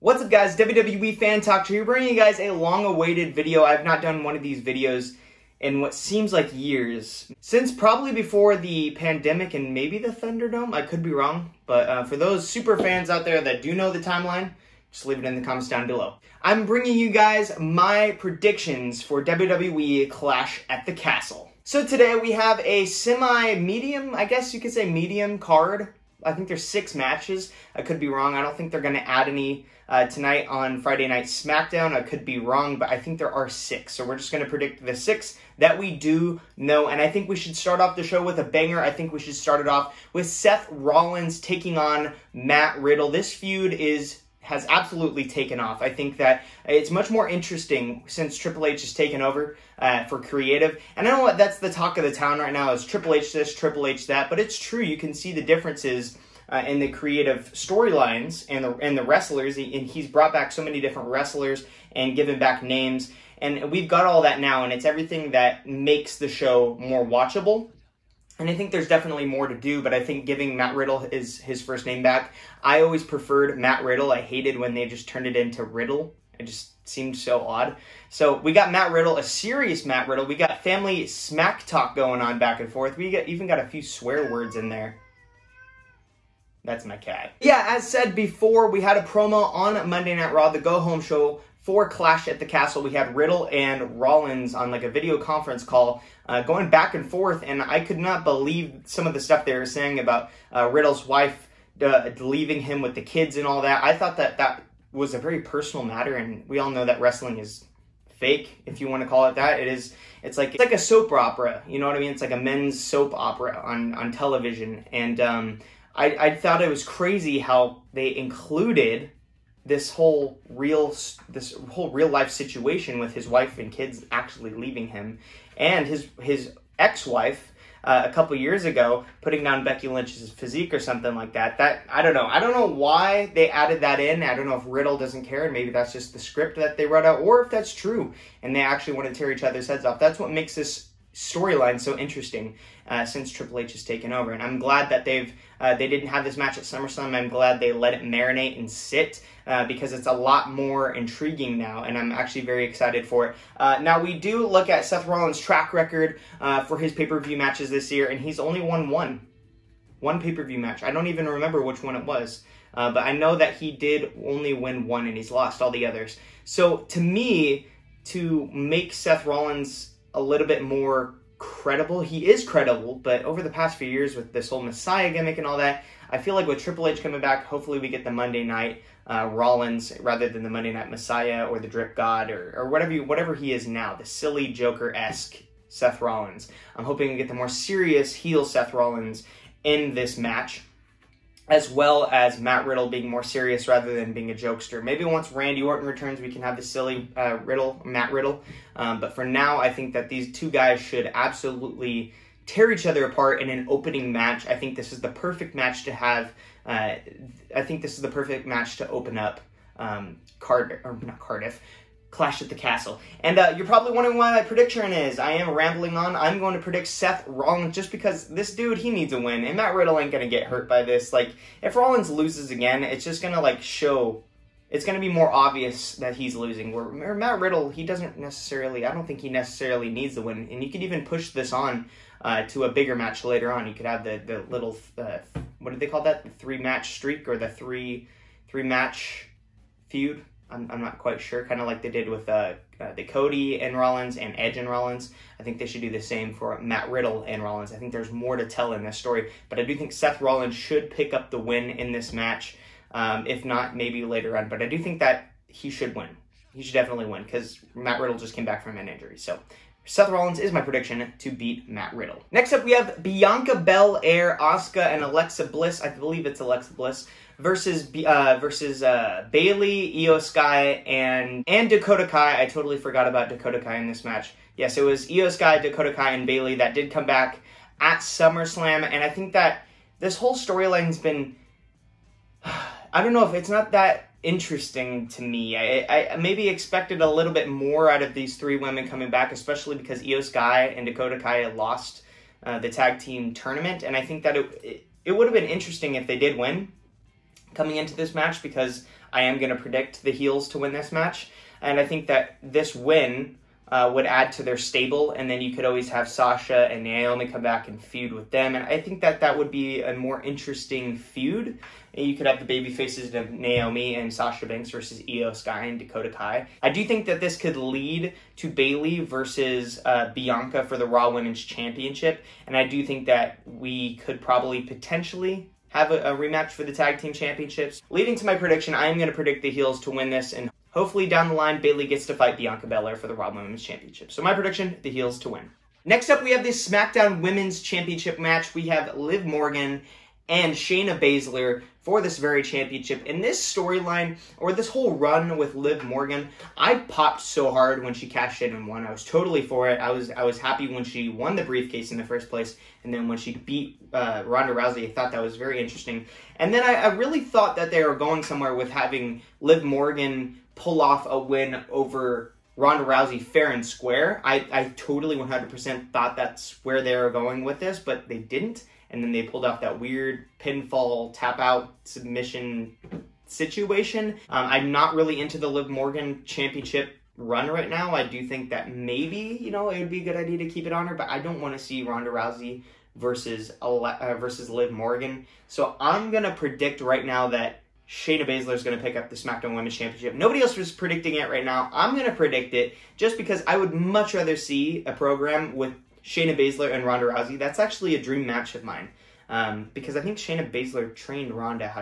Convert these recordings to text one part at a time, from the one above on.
What's up guys, WWE Fan Talkshow here, bringing you guys a long-awaited video. I've not done one of these videos in what seems like years. Since probably before the pandemic and maybe the Thunderdome, I could be wrong. But for those super fans out there that do know the timeline, just leave it in the comments down below. I'm bringing you guys my predictions for WWE Clash at the Castle. So today we have a semi-medium, I guess you could say medium card. I think there's 6 matches. I could be wrong. I don't think they're going to add any tonight on Friday Night SmackDown. I could be wrong, but I think there are 6. So we're just going to predict the 6 that we do know. And I think we should start off the show with a banger. I think we should start it off with Seth Rollins taking on Matt Riddle. This feud has absolutely taken off. I think that it's much more interesting since Triple H has taken over for creative. And I know what that's the talk of the town right now is Triple H this, Triple H that, but it's true. You can see the differences in the creative storylines and the wrestlers. And he's brought back so many different wrestlers and given back names. And we've got all that now, and it's everything that makes the show more watchable. And I think there's definitely more to do, but I think giving Matt Riddle his first name back, I always preferred Matt Riddle. I hated when they just turned it into Riddle. It just seemed so odd. So we got Matt Riddle, a serious Matt Riddle. We got family smack talk going on back and forth. We even got a few swear words in there. That's my cat. Yeah, as said before, we had a promo on Monday Night Raw, the go-home show for Clash at the Castle. We had Riddle and Rollins on like a video conference call going back and forth, and I could not believe some of the stuff they were saying about Riddle's wife leaving him with the kids and all that. I thought that was a very personal matter, and we all know that wrestling is fake, if you want to call it that. It's like a soap opera, you know what I mean? It's like a men's soap opera on television, and I thought it was crazy how they included this whole real life situation with his wife and kids actually leaving him, and his ex-wife a couple years ago putting down Becky Lynch's physique or something like that. I don't know why they added that in. I don't know if Riddle doesn't care and maybe that's just the script that they wrote out, or if that's true and they actually want to tear each other's heads off. That's what makes this storyline so interesting since Triple H has taken over, and I'm glad that they didn't have this match at SummerSlam. I'm glad they let it marinate and sit because it's a lot more intriguing now, and I'm actually very excited for it. Now we do look at Seth Rollins' track record for his pay-per-view matches this year, and he's only won one pay-per-view match. I don't even remember which one it was, but I know that he did only win one, and he's lost all the others. So to me, to make Seth Rollins a little bit more credible. He is credible, but over the past few years with this whole Messiah gimmick and all that, I feel like with Triple H coming back, hopefully we get the Monday Night Rollins rather than the Monday Night Messiah or the Drip God or whatever he is now, the silly Joker-esque Seth Rollins. I'm hoping to get the more serious heel Seth Rollins in this match, as well as Matt Riddle being more serious rather than being a jokester. Maybe once Randy Orton returns, we can have the silly Matt Riddle. But for now, I think that these two guys should absolutely tear each other apart in an opening match. I think this is the perfect match to have. I think this is the perfect match to open up Clash at the Castle. And you're probably wondering why my prediction is. I am rambling on. I'm going to predict Seth Rollins just because this dude, he needs a win. And Matt Riddle ain't going to get hurt by this. Like, if Rollins loses again, it's just going to, like, show. It's going to be more obvious that he's losing. Where Matt Riddle, he doesn't necessarily, I don't think he necessarily needs the win. And you could even push this on to a bigger match later on. You could have the little, what did they call that? The 3-match streak or the three-match feud? I'm not quite sure, kind of like they did with the Cody and Rollins and Edge and Rollins. I think they should do the same for Matt Riddle and Rollins. I think there's more to tell in this story, but I do think Seth Rollins should pick up the win in this match. If not, maybe later on, but I do think that he should win. He should definitely win because Matt Riddle just came back from an injury. So Seth Rollins is my prediction to beat Matt Riddle. Next up, we have Bianca Belair, Asuka, and Alexa Bliss. I believe it's Alexa Bliss versus Bayley, Io Sky, and Dakota Kai. I totally forgot about Dakota Kai in this match. Yes, it was Io Sky, Dakota Kai, and Bayley that did come back at SummerSlam, and I think that this whole storyline's been, I don't know if it's not that interesting to me. I maybe expected a little bit more out of these 3 women coming back, especially because Io Sky and Dakota Kai lost the tag team tournament, and I think that it would have been interesting if they did win coming into this match, because I am going to predict the heels to win this match. And I think that this win would add to their stable, and then you could always have Sasha and Naomi come back and feud with them. And I think that that would be a more interesting feud. And you could have the baby faces of Naomi and Sasha Banks versus Io Sky and Dakota Kai. I do think that this could lead to Bayley versus Bianca for the Raw Women's Championship. And I do think that we could probably potentially have a rematch for the Tag Team Championships. Leading to my prediction, I am going to predict the heels to win this, and hopefully down the line, Bayley gets to fight Bianca Belair for the Raw Women's Championship. So my prediction, the heels to win. Next up, we have this SmackDown Women's Championship match. We have Liv Morgan and Shayna Baszler for this very championship. In this storyline, or this whole run with Liv Morgan, I popped so hard when she cashed in and won. I was totally for it. I was happy when she won the briefcase in the first place, and then when she beat Ronda Rousey, I thought that was very interesting. And then I really thought that they were going somewhere with having Liv Morgan pull off a win over Ronda Rousey fair and square. I totally 100% thought that's where they were going with this, but they didn't. And then they pulled off that weird pinfall, tap-out, submission situation. I'm not really into the Liv Morgan championship run right now. I do think that maybe, it would be a good idea to keep it on her, but I don't want to see Ronda Rousey versus Liv Morgan. So I'm going to predict right now that Shayna Baszler is going to pick up the SmackDown Women's Championship. Nobody else was predicting it right now. I'm going to predict it just because I would much rather see a program with Shayna Baszler and Ronda Rousey. That's actually a dream match of mine, because I think Shayna Baszler trained Ronda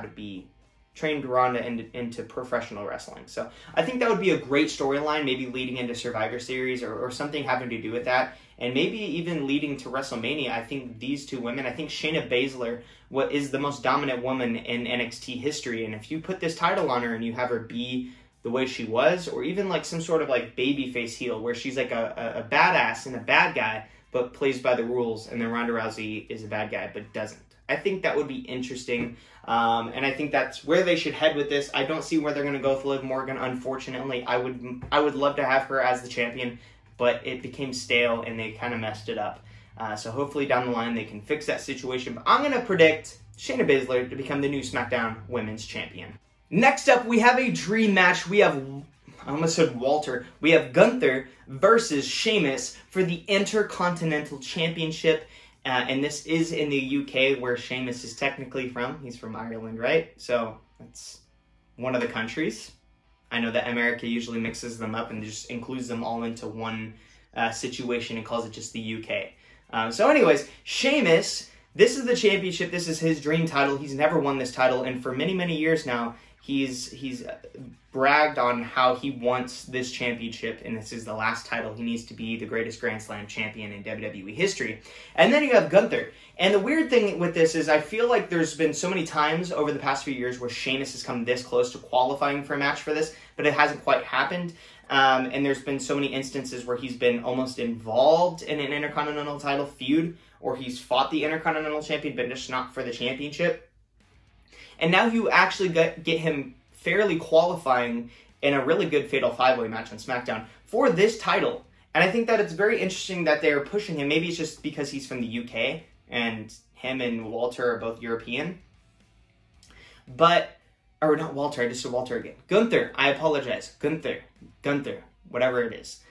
into professional wrestling. So I think that would be a great storyline, maybe leading into Survivor Series or something having to do with that, and maybe even leading to WrestleMania. I think these two women, I think Shayna Baszler is the most dominant woman in NXT history, and if you put this title on her and you have her be the way she was, or even like some sort of like babyface heel where she's like a badass and a bad guy, but plays by the rules, and then Ronda Rousey is a bad guy, but doesn't. I think that would be interesting, and I think that's where they should head with this. I don't see where they're going to go with Liv Morgan, unfortunately. I would love to have her as the champion, but it became stale, and they kind of messed it up. So hopefully down the line they can fix that situation. But I'm going to predict Shayna Baszler to become the new SmackDown Women's Champion. Next up, we have a dream match. We have... I almost said Walter. We have Gunther versus Sheamus for the Intercontinental Championship. And this is in the UK, where Sheamus is technically from. He's from Ireland, right? So that's one of the countries. I know that America usually mixes them up and just includes them all into one situation and calls it just the UK. So anyways, Sheamus, this is the championship. This is his dream title. He's never won this title. And for many, many years now, he's bragged on how he wants this championship, and this is the last title. He needs to be the greatest Grand Slam champion in WWE history. And then you have Gunther. And the weird thing with this is I feel like there's been so many times over the past few years where Sheamus has come this close to qualifying for a match for this, but it hasn't quite happened. And there's been so many instances where he's been almost involved in an Intercontinental title feud, or he's fought the Intercontinental champion, but just not for the championship. And now you actually get him fairly qualifying in a really good Fatal 5-Way match on SmackDown for this title. And I think that it's very interesting that they're pushing him. Maybe it's just because he's from the UK and him and Walter are both European. Or not Walter, I just said Walter again. Gunther, I apologize. Gunther, whatever it is.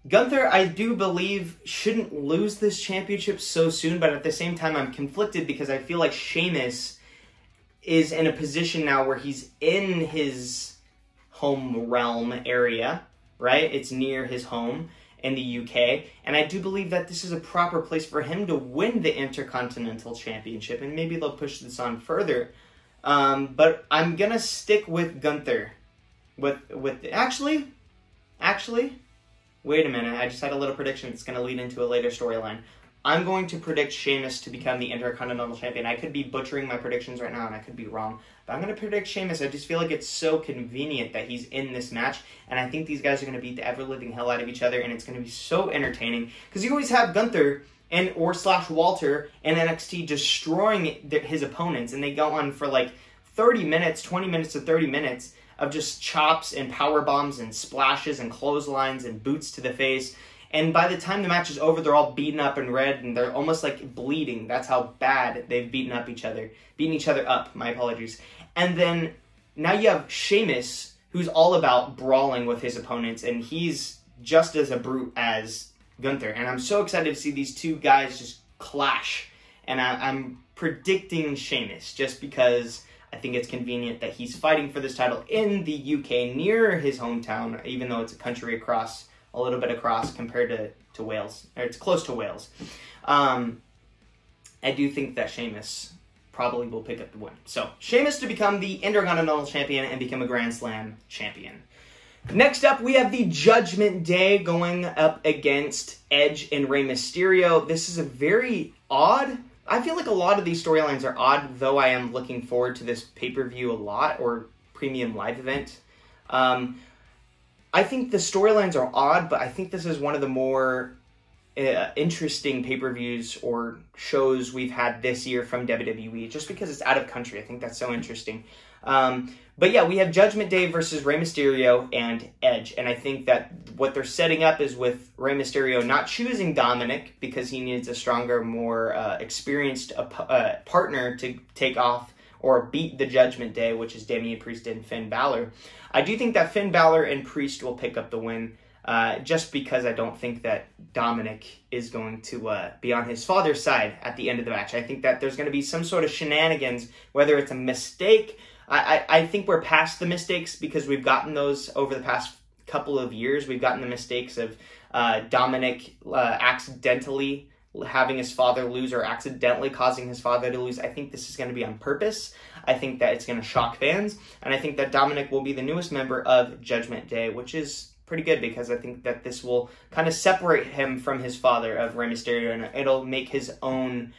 Gunther, I do believe, shouldn't lose this championship so soon, but at the same time I'm conflicted because I feel like Sheamus is in a position now where he's in his home realm area, right? It's near his home in the UK. And I do believe that this is a proper place for him to win the Intercontinental Championship. And maybe they'll push this on further. But I'm going to stick with Gunther. Actually, wait a minute. I just had a little prediction that's going to lead into a later storyline. I'm going to predict Sheamus to become the Intercontinental Champion. I could be butchering my predictions right now, and I could be wrong. But I'm going to predict Sheamus. I just feel like it's so convenient that he's in this match. And I think these guys are going to beat the ever-living hell out of each other. And it's going to be so entertaining. Because you always have Gunther or Walter in NXT destroying his opponents. And they go on for like 30 minutes, 20 minutes to 30 minutes of just chops and power bombs and splashes and clotheslines and boots to the face. And by the time the match is over, they're all beaten up and red, and they're almost like bleeding. That's how bad they've beaten each other up. My apologies. And then now you have Sheamus, who's all about brawling with his opponents, and he's just as a brute as Gunther. And I'm so excited to see these two guys just clash. And I'm predicting Sheamus just because I think it's convenient that he's fighting for this title in the UK, near his hometown, even though it's a country across, a little bit across compared to Wales, or it's close to Wales. I do think that Sheamus probably will pick up the win. So, Sheamus to become the Intercontinental Champion and become a Grand Slam champion. Next up, we have the Judgment Day going up against Edge and Rey Mysterio. This is a very odd... I feel like a lot of these storylines are odd, though I am looking forward to this pay-per-view a lot, or premium live event. I think the storylines are odd, but I think this is one of the more interesting pay-per-views or shows we've had this year from WWE, just because it's out of country. I think that's so interesting. But yeah, we have Judgment Day versus Rey Mysterio and Edge, and I think that what they're setting up is with Rey Mysterio not choosing Dominic because he needs a stronger, more experienced partner to take off or beat the Judgment Day, which is Damian Priest and Finn Balor. I do think that Finn Balor and Priest will pick up the win, just because I don't think that Dominic is going to be on his father's side at the end of the match. I think that there's going to be some sort of shenanigans, whether it's a mistake. I think we're past the mistakes because we've gotten those over the past couple of years. We've gotten the mistakes of Dominic accidentally having his father lose or accidentally causing his father to lose. I think this is going to be on purpose. I think that it's going to shock fans. And I think that Dominic will be the newest member of Judgment Day, which is pretty good because I think that this will kind of separate him from his father of Rey Mysterio, and it'll make his own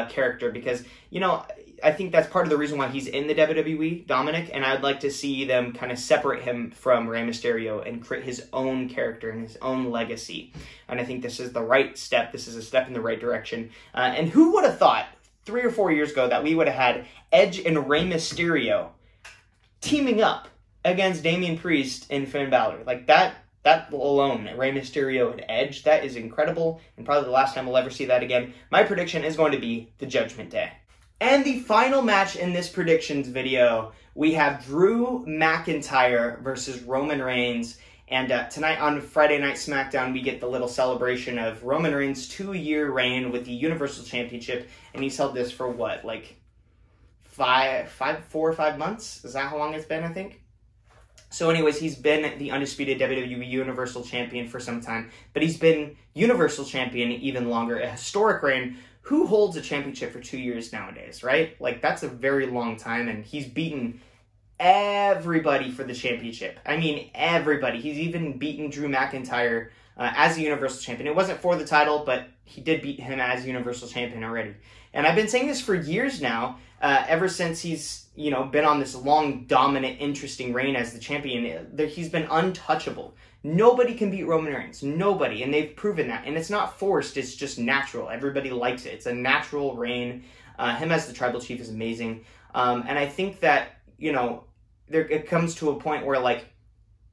character because, you know, I think that's part of the reason why he's in the WWE, Dominic, and I'd like to see them kind of separate him from Rey Mysterio and create his own character and his own legacy. And I think this is the right step. This is a step in the right direction. And who would have thought 3 or 4 years ago that we would have had Edge and Rey Mysterio teaming up against Damian Priest and Finn Balor? Like that alone, Rey Mysterio and Edge, that is incredible, and probably the last time we'll ever see that again. My prediction is going to be the Judgment Day. And the final match in this predictions video, we have Drew McIntyre versus Roman Reigns. And tonight on Friday Night SmackDown, we get the little celebration of Roman Reigns' 2-year reign with the Universal Championship. And he's held this for what, like 4 or 5 months? Is that how long it's been, I think? So anyways, he's been the undisputed WWE Universal Champion for some time. But he's been Universal Champion even longer, a historic reign. Who holds a championship for 2 years nowadays, right? Like, that's a very long time, and he's beaten everybody for the championship. I mean, everybody. He's even beaten Drew McIntyre as a Universal Champion. It wasn't for the title, but he did beat him as Universal Champion already. And I've been saying this for years now, ever since he's, you know, been on this long, dominant, interesting reign as the champion. He's been untouchable. Nobody can beat Roman Reigns. Nobody. And they've proven that. And it's not forced. It's just natural. Everybody likes it. It's a natural reign. Him as the Tribal Chief is amazing. And I think that, you know, it comes to a point where, like,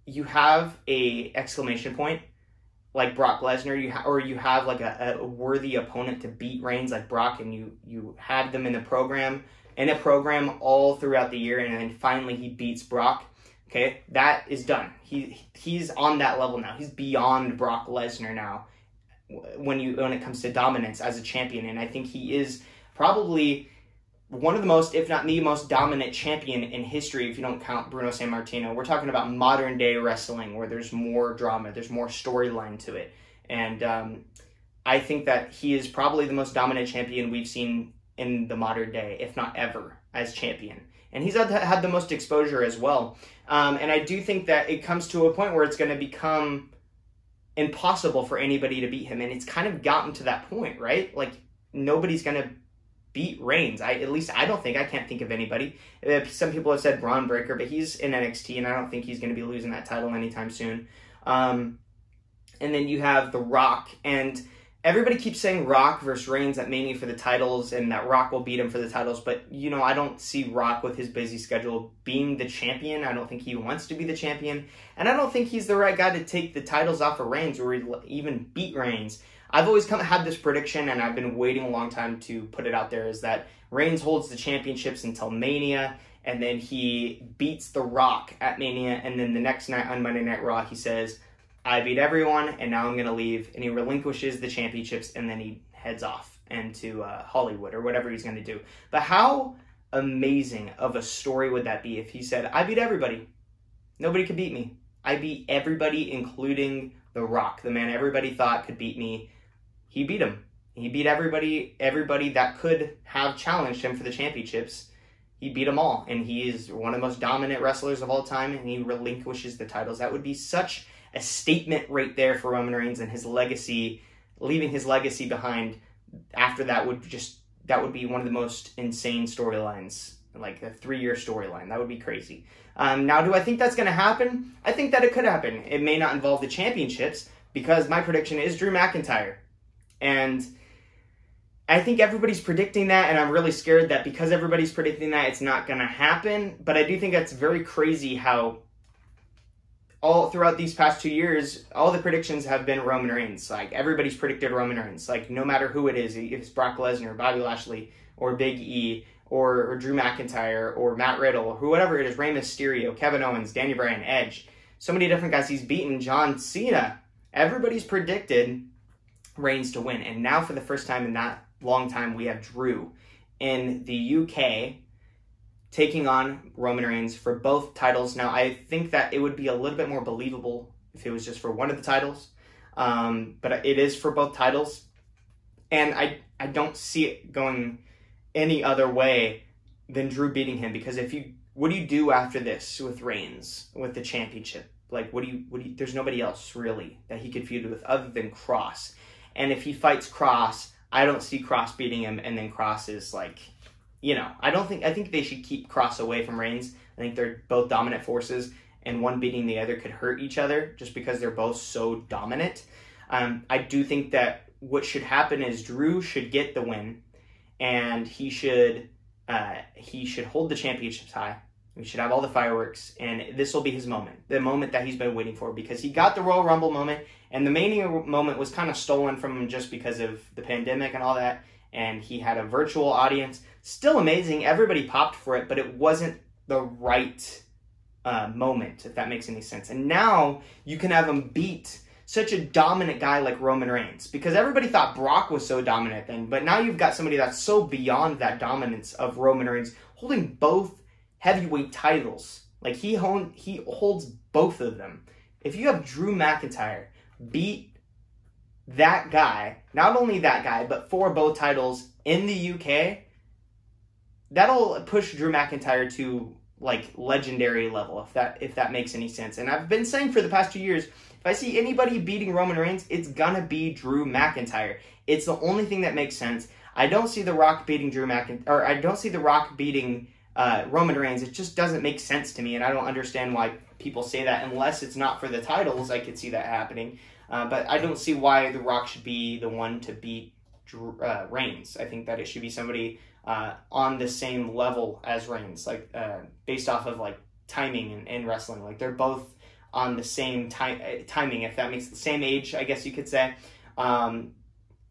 you have a exclamation point, like Brock Lesnar, or you have, like, a worthy opponent to beat Reigns like Brock, and you had them in a program all throughout the year, and then finally he beats Brock. Okay, that is done. He's on that level now. He's beyond Brock Lesnar now when it comes to dominance as a champion. And I think he is probably one of the most, if not the most dominant champion in history, if you don't count Bruno Sammartino. We're talking about modern day wrestling where there's more drama, there's more storyline to it. And I think that he is probably the most dominant champion we've seen in the modern day, if not ever, as champion. And he's had the most exposure as well. And I do think that it comes to a point where it's going to become impossible for anybody to beat him. And it's kind of gotten to that point, right? Like, nobody's going to beat Reigns. At least I can't think of anybody. Some people have said Braun Breaker, but he's in NXT, and I don't think he's going to be losing that title anytime soon. And then you have The Rock, and everybody keeps saying Rock versus Reigns at Mania for the titles, and that Rock will beat him for the titles. But, you know, I don't see Rock with his busy schedule being the champion. I don't think he wants to be the champion. And I don't think he's the right guy to take the titles off of Reigns or even beat Reigns. I've always had this prediction, and I've been waiting a long time to put it out there, is that Reigns holds the championships until Mania, and then he beats The Rock at Mania, and then the next night on Monday Night Raw, he says, I beat everyone, and now I'm going to leave, and he relinquishes the championships, and then he heads off into Hollywood, or whatever he's going to do. But how amazing of a story would that be if he said, I beat everybody. Nobody could beat me. I beat everybody, including The Rock, the man everybody thought could beat me. He beat him. He beat everybody that could have challenged him for the championships. He beat them all, and he is one of the most dominant wrestlers of all time, and he relinquishes the titles. That would be such a statement right there for Roman Reigns and his legacy, leaving his legacy behind. After that would be one of the most insane storylines, like a 3-year storyline. That would be crazy. Now, do I think that's going to happen? I think that it could happen. It may not involve the championships, because my prediction is Drew McIntyre. And I think everybody's predicting that, and I'm really scared that because everybody's predicting that, it's not going to happen. But I do think that's very crazy how all throughout these past 2 years, all the predictions have been Roman Reigns. Like, everybody's predicted Roman Reigns. Like, no matter who it is, if it's Brock Lesnar, Bobby Lashley, or Big E, or Drew McIntyre, or Matt Riddle, or whoever it is, Rey Mysterio, Kevin Owens, Daniel Bryan, Edge. So many different guys. He's beaten John Cena. Everybody's predicted Reigns to win. And now, for the first time in that long time, we have Drew in the UK taking on Roman Reigns for both titles. Now, I think that it would be a little bit more believable if it was just for one of the titles. But it is for both titles. And I don't see it going any other way than Drew beating him, because what do you do after this with Reigns, with the championship? Like, there's nobody else really that he could feud with other than Cross. And if he fights Cross, I don't see Cross beating him, and then Cross is like, I think they should keep Cross away from Reigns. I think they're both dominant forces, and one beating the other could hurt each other just because they're both so dominant. I do think that what should happen is Drew should get the win, and he should hold the championships high. We should have all the fireworks, and this will be his moment, the moment that he's been waiting for, because he got the Royal Rumble moment, and the Mania moment was kind of stolen from him just because of the pandemic and all that, and he had a virtual audience. Still amazing. Everybody popped for it, but it wasn't the right moment, if that makes any sense. And now you can have him beat such a dominant guy like Roman Reigns, because everybody thought Brock was so dominant then, but now you've got somebody that's so beyond that dominance of Roman Reigns, holding both heavyweight titles. Like, he holds both of them. If you have Drew McIntyre beat that guy, not only that guy, but for both titles in the UK, that'll push Drew McIntyre to like legendary level, if that makes any sense. And I've been saying for the past 2 years, if I see anybody beating Roman Reigns, it's gonna be Drew McIntyre. It's the only thing that makes sense. I don't see The Rock beating I don't see The Rock beating Roman Reigns. It just doesn't make sense to me, and I don't understand why people say that unless it's not for the titles. I could see that happening, but I don't see why The Rock should be the one to beat Reigns. I think that it should be somebody on the same level as Reigns, like based off of like timing and wrestling. Like, they're both on the same timing, if that makes the same age, I guess you could say. And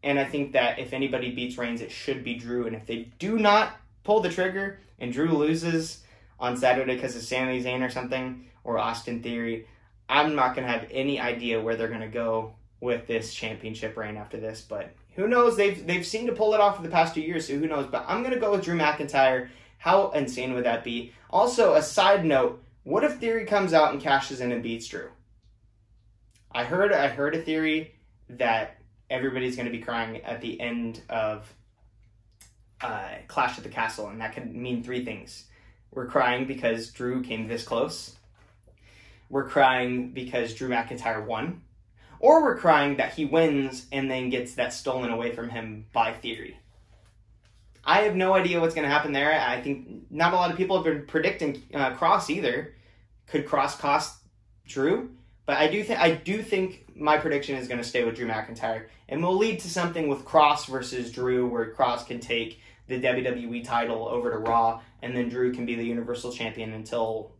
I think that if anybody beats Reigns, it should be Drew. And if they do not pull the trigger and Drew loses on Saturday because of Sami Zayn or something, or Austin Theory, I'm not going to have any idea where they're going to go with this championship reign after this. But who knows? They've seemed to pull it off for the past 2 years, so who knows? But I'm going to go with Drew McIntyre. How insane would that be? Also, a side note, what if Theory comes out and cashes in and beats Drew? I heard a theory that everybody's going to be crying at the end of Clash at the Castle, and that could mean 3 things. We're crying because Drew came this close. We're crying because Drew McIntyre won. Or we're crying that he wins and then gets that stolen away from him by Theory. I have no idea what's going to happen there. I think not a lot of people have been predicting Cross either. Could Cross cost Drew? But I do think my prediction is going to stay with Drew McIntyre, and will lead to something with Cross versus Drew, where Cross can take the WWE title over to Raw, and then Drew can be the Universal Champion until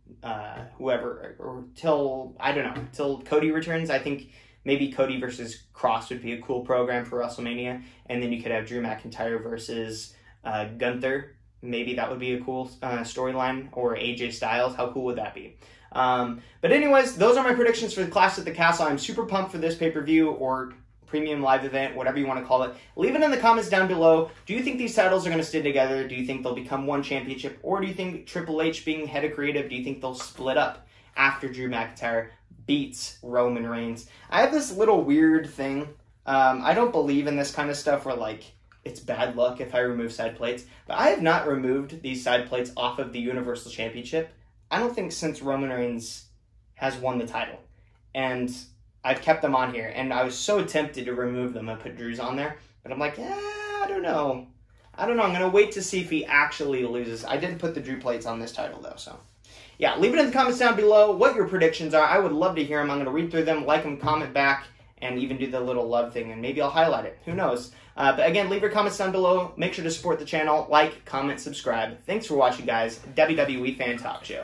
till Cody returns. I think Maybe Cody versus Cross would be a cool program for WrestleMania. And then you could have Drew McIntyre versus Gunther. Maybe that would be a cool storyline. Or AJ Styles. How cool would that be? But anyways, those are my predictions for the Clash at the Castle. I'm super pumped for this pay-per-view or premium live event, whatever you want to call it. Leave it in the comments down below. Do you think these titles are going to stay together? Do you think they'll become one championship? Or do you think Triple H being head of creative, do you think they'll split up after Drew McIntyre beats Roman Reigns? I have this little weird thing. I don't believe in this kind of stuff where, like, it's bad luck if I remove side plates. But I have not removed these side plates off of the Universal Championship, I don't think, since Roman Reigns has won the title. And I've kept them on here, and I was so tempted to remove them and put Drew's on there, but I'm like, I don't know. I'm going to wait to see if he actually loses. I didn't put the Drew plates on this title, though, so. Yeah, leave it in the comments down below what your predictions are. I would love to hear them. I'm going to read through them, like them, comment back, and even do the little love thing, and maybe I'll highlight it. Who knows? But again, leave your comments down below. Make sure to support the channel. Like, comment, subscribe. Thanks for watching, guys. WWE Fan Talk Show.